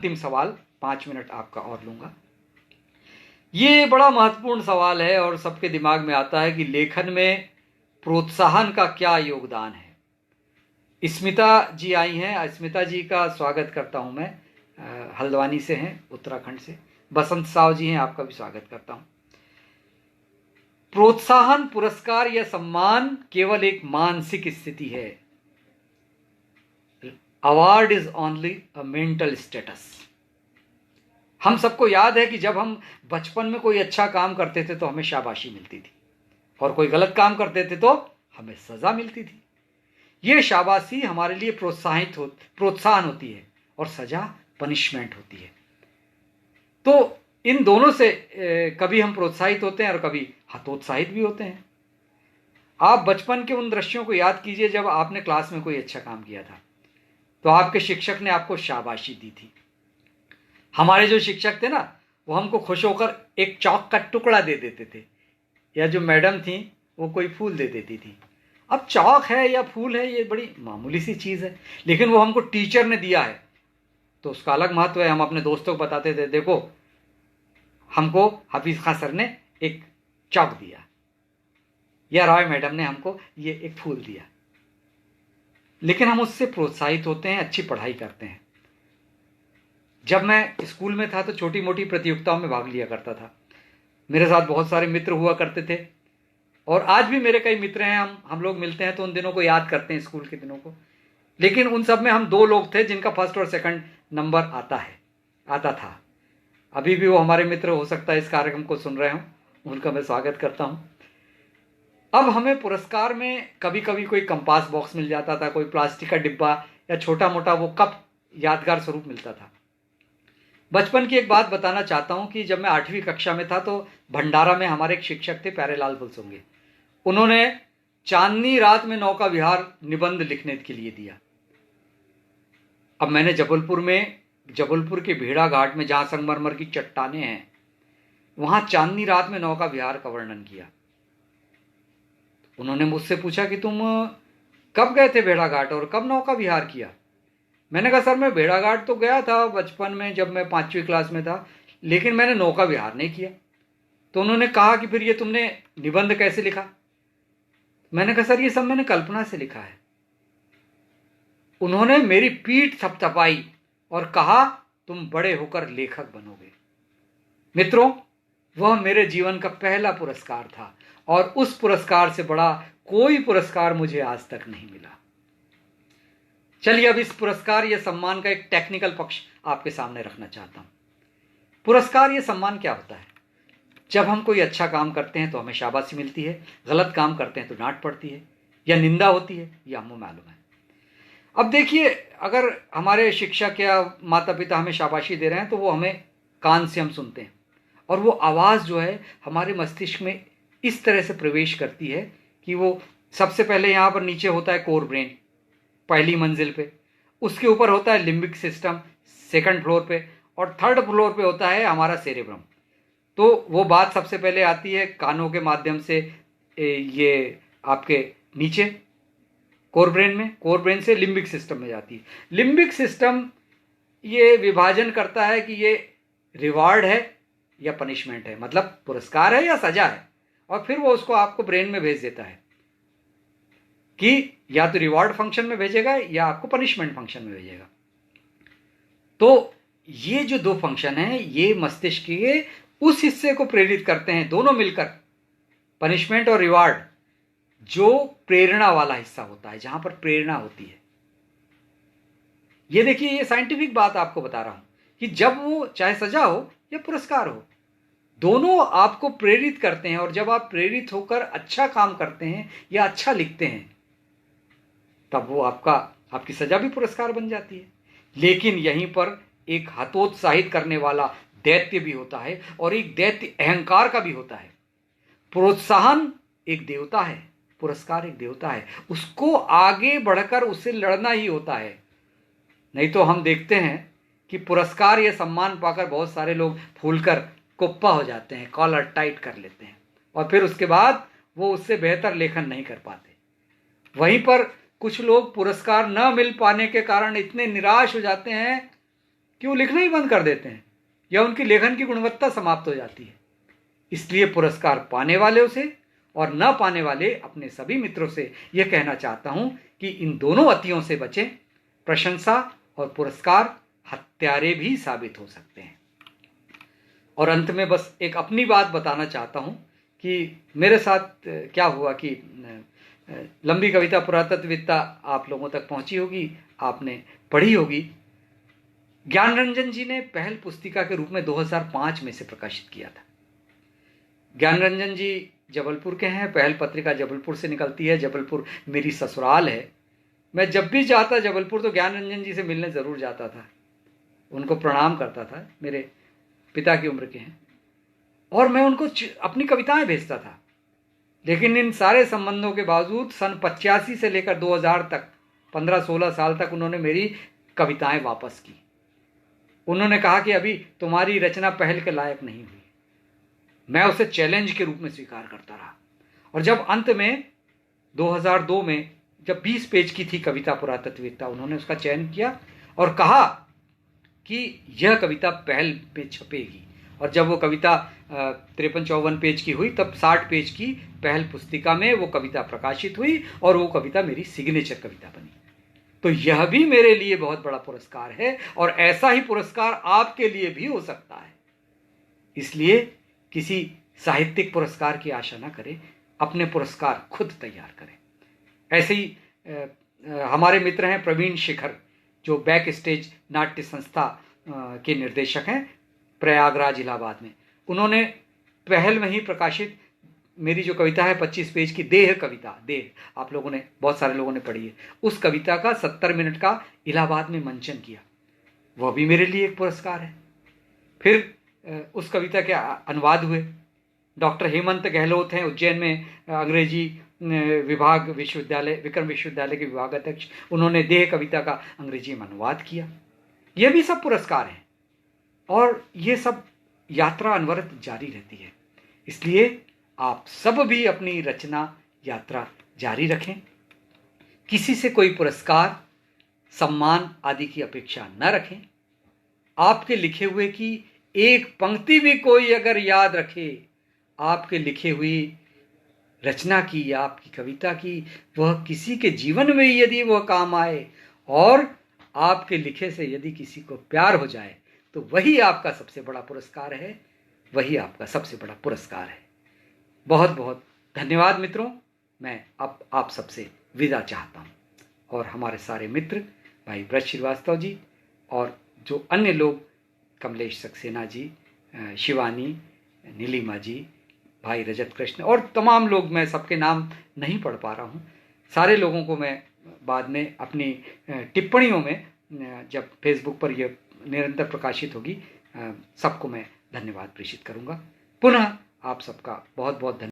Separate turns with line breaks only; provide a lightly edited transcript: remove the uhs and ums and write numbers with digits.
अंतिम सवाल 5 मिनट आपका और लूंगा। ये बड़ा महत्वपूर्ण सवाल है और सबके दिमाग में आता है कि लेखन में प्रोत्साहन का क्या योगदान है। स्मिता जी आई हैं। स्मिता जी का स्वागत करता हूं मैं। हल्द्वानी से हैं, उत्तराखंड से। बसंत साव जी हैं, आपका भी स्वागत करता हूं। प्रोत्साहन, पुरस्कार या सम्मान केवल एक मानसिक स्थिति है। Award is only a mental status. हम सबको याद है कि जब हम बचपन में कोई अच्छा काम करते थे तो हमें शाबाशी मिलती थी, और कोई गलत काम करते थे तो हमें सजा मिलती थी। ये शाबाशी हमारे लिए प्रोत्साहन होती है, और सजा पनिशमेंट होती है। तो इन दोनों से कभी हम प्रोत्साहित होते हैं और कभी हतोत्साहित भी होते हैं। आप बचपन के उन दृश्यों को याद कीजिए जब आपने क्लास में कोई अच्छा काम किया था तो आपके शिक्षक ने आपको शाबाशी दी थी। हमारे जो शिक्षक थे ना, वो हमको खुश होकर एक चौक का टुकड़ा दे देते थे, या जो मैडम थी वो कोई फूल दे देती थी। अब चौक है या फूल है, ये बड़ी मामूली सी चीज़ है, लेकिन वो हमको टीचर ने दिया है तो उसका अलग महत्व है। हम अपने दोस्तों को बताते थे, देखो हमको हाफिज खां सर ने एक चौक दिया, या रॉय मैडम ने हमको ये एक फूल दिया। लेकिन हम उससे प्रोत्साहित होते हैं, अच्छी पढ़ाई करते हैं। जब मैं स्कूल में था तो छोटी मोटी प्रतियोगिताओं में भाग लिया करता था। मेरे साथ बहुत सारे मित्र हुआ करते थे, और आज भी मेरे कई मित्र हैं। हम लोग मिलते हैं तो उन दिनों को याद करते हैं, स्कूल के दिनों को। लेकिन उन सब में हम 2 लोग थे जिनका फर्स्ट और सेकंड नंबर आता था। अभी भी वो हमारे मित्र, हो सकता है इस कार्यक्रम को सुन रहे हों, उनका मैं स्वागत करता हूं। अब हमें पुरस्कार में कभी कभी कोई कंपास बॉक्स मिल जाता था, कोई प्लास्टिक का डिब्बा, या छोटा मोटा वो कप यादगार स्वरूप मिलता था। बचपन की एक बात बताना चाहता हूं कि जब मैं 8वीं कक्षा में था तो भंडारा में हमारे एक शिक्षक थे, प्यारेलाल फुलसुंगे। उन्होंने चांदनी रात में नौका विहार निबंध लिखने के लिए दिया। अब मैंने जबलपुर के भेड़ा घाट में, जहां संगमरमर की चट्टानें हैं, वहां चांदनी रात में नौका विहार का वर्णन किया। उन्होंने मुझसे पूछा कि तुम कब गए थे भेड़ा घाट और कब नौका विहार किया। मैंने कहा, सर मैं भेड़ा घाट तो गया था बचपन में, जब मैं 5वीं क्लास में था, लेकिन मैंने नौका विहार नहीं किया। तो उन्होंने कहा कि फिर ये तुमने निबंध कैसे लिखा। मैंने कहा, सर ये सब मैंने कल्पना से लिखा है। उन्होंने मेरी पीठ थपथपाई और कहा, तुम बड़े होकर लेखक बनोगे। मित्रों, वह मेरे जीवन का पहला पुरस्कार था, और उस पुरस्कार से बड़ा कोई पुरस्कार मुझे आज तक नहीं मिला। चलिए अब इस पुरस्कार या सम्मान का एक टेक्निकल पक्ष आपके सामने रखना चाहता हूं। पुरस्कार या सम्मान क्या होता है? जब हम कोई अच्छा काम करते हैं तो हमें शाबाशी मिलती है, गलत काम करते हैं तो डांट पड़ती है या निंदा होती है, ये हमको मालूम है। अब देखिए, अगर हमारे शिक्षक या माता पिता हमें शाबाशी दे रहे हैं तो वो हमें कान से हम सुनते हैं, और वो आवाज़ जो है हमारे मस्तिष्क में इस तरह से प्रवेश करती है कि वो सबसे पहले यहाँ पर नीचे होता है कोर ब्रेन, पहली मंजिल पे। उसके ऊपर होता है लिम्बिक सिस्टम, सेकंड फ्लोर पे, और थर्ड फ्लोर पे होता है हमारा सेरेब्रम। तो वो बात सबसे पहले आती है कानों के माध्यम से, ये आपके नीचे कोर ब्रेन में, कोर ब्रेन से लिम्बिक सिस्टम में जाती है। लिम्बिक सिस्टम ये विभाजन करता है कि ये रिवार्ड है या पनिशमेंट है, मतलब पुरस्कार है या सजा है, और फिर वो उसको आपको ब्रेन में भेज देता है कि या तो रिवॉर्ड फंक्शन में भेजेगा या आपको पनिशमेंट फंक्शन में भेजेगा। तो ये जो 2 फंक्शन हैं, ये मस्तिष्क के उस हिस्से को प्रेरित करते हैं, दोनों मिलकर, पनिशमेंट और रिवॉर्ड, जो प्रेरणा वाला हिस्सा होता है, जहां पर प्रेरणा होती है। ये देखिए, ये साइंटिफिक बात आपको बता रहा हूं कि जब वो चाहे सजा हो या पुरस्कार हो, दोनों आपको प्रेरित करते हैं, और जब आप प्रेरित होकर अच्छा काम करते हैं या अच्छा लिखते हैं तब वो आपकी सजा भी पुरस्कार बन जाती है। लेकिन यहीं पर एक हतोत्साहित करने वाला दैत्य भी होता है, और एक दैत्य अहंकार का भी होता है। प्रोत्साहन एक देवता है, पुरस्कार एक देवता है, उसको आगे बढ़कर उससे लड़ना ही होता है। नहीं तो हम देखते हैं कि पुरस्कार या सम्मान पाकर बहुत सारे लोग फूलकर कुप्पा हो जाते हैं, कॉलर टाइट कर लेते हैं, और फिर उसके बाद वो उससे बेहतर लेखन नहीं कर पाते। वहीं पर कुछ लोग पुरस्कार न मिल पाने के कारण इतने निराश हो जाते हैं कि वो लिखना ही बंद कर देते हैं या उनकी लेखन की गुणवत्ता समाप्त हो जाती है। इसलिए पुरस्कार पाने वालों से और न पाने वाले अपने सभी मित्रों से यह कहना चाहता हूं कि इन दोनों अतियों से बचें। प्रशंसा और पुरस्कार हत्यारे भी साबित हो सकते हैं। और अंत में बस एक अपनी बात बताना चाहता हूं कि मेरे साथ क्या हुआ कि लंबी कविता पुरातत्वविद्ता आप लोगों तक पहुंची होगी, आपने पढ़ी होगी। ज्ञान रंजन जी ने पहल पुस्तिका के रूप में 2005 में से प्रकाशित किया था। ज्ञान रंजन जी जबलपुर के हैं, पहल पत्रिका जबलपुर से निकलती है। जबलपुर मेरी ससुराल है। मैं जब भी जाता जबलपुर तो ज्ञान रंजन जी से मिलने ज़रूर जाता था, उनको प्रणाम करता था। मेरे पिता की उम्र के हैं और मैं उनको अपनी कविताएं भेजता था। लेकिन इन सारे संबंधों के बावजूद सन 85 से लेकर 2000 तक 15-16 साल तक उन्होंने मेरी कविताएं वापस की। उन्होंने कहा कि अभी तुम्हारी रचना पहल के लायक नहीं हुई। मैं उसे चैलेंज के रूप में स्वीकार करता रहा। और जब अंत में 2002 में जब 20 पेज की थी कविता पुरातत्वविद्ता, उन्होंने उसका चयन किया और कहा कि यह कविता पहल पे छपेगी। और जब वो कविता 53-54 पेज की हुई तब 60 पेज की पहल पुस्तिका में वो कविता प्रकाशित हुई और वो कविता मेरी सिग्नेचर कविता बनी। तो यह भी मेरे लिए बहुत बड़ा पुरस्कार है और ऐसा ही पुरस्कार आपके लिए भी हो सकता है। इसलिए किसी साहित्यिक पुरस्कार की आशा न करें, अपने पुरस्कार खुद तैयार करें। ऐसे ही हमारे मित्र हैं प्रवीण शिखर, जो बैक स्टेज नाट्य संस्था के निर्देशक हैं प्रयागराज इलाहाबाद में। उन्होंने पहल में ही प्रकाशित मेरी जो कविता है 25 पेज की देह कविता, देह आप लोगों ने, बहुत सारे लोगों ने पढ़ी है, उस कविता का 70 मिनट का इलाहाबाद में मंचन किया। वह भी मेरे लिए एक पुरस्कार है। फिर उस कविता के अनुवाद हुए। डॉक्टर हेमंत गहलोत हैं उज्जैन में अंग्रेजी विभाग विश्वविद्यालय, विक्रम विश्वविद्यालय के विभाग अध्यक्ष, उन्होंने देह कविता का अंग्रेजी में अनुवाद किया। ये भी सब पुरस्कार हैं और ये सब यात्रा अनवरत जारी रहती है। इसलिए आप सब भी अपनी रचना यात्रा जारी रखें। किसी से कोई पुरस्कार, सम्मान आदि की अपेक्षा न रखें। आपके लिखे हुए की एक पंक्ति भी कोई अगर याद रखे, आपके लिखे हुई रचना की या आपकी कविता की, वह किसी के जीवन में यदि वह काम आए और आपके लिखे से यदि किसी को प्यार हो जाए तो वही आपका सबसे बड़ा पुरस्कार है, वही आपका सबसे बड़ा पुरस्कार है। बहुत बहुत धन्यवाद मित्रों। मैं अब आप सबसे विदा चाहता हूँ और हमारे सारे मित्र भाई ब्रज श्रीवास्तव जी और जो अन्य लोग, कमलेश सक्सेना जी, शिवानी, नीलिमा जी, भाई रजत कृष्ण और तमाम लोग, मैं सबके नाम नहीं पढ़ पा रहा हूँ। सारे लोगों को मैं बाद में अपनी टिप्पणियों में, जब फेसबुक पर यह निरंतर प्रकाशित होगी, सबको मैं धन्यवाद प्रेषित करूँगा। पुनः आप सबका बहुत बहुत धन्यवाद।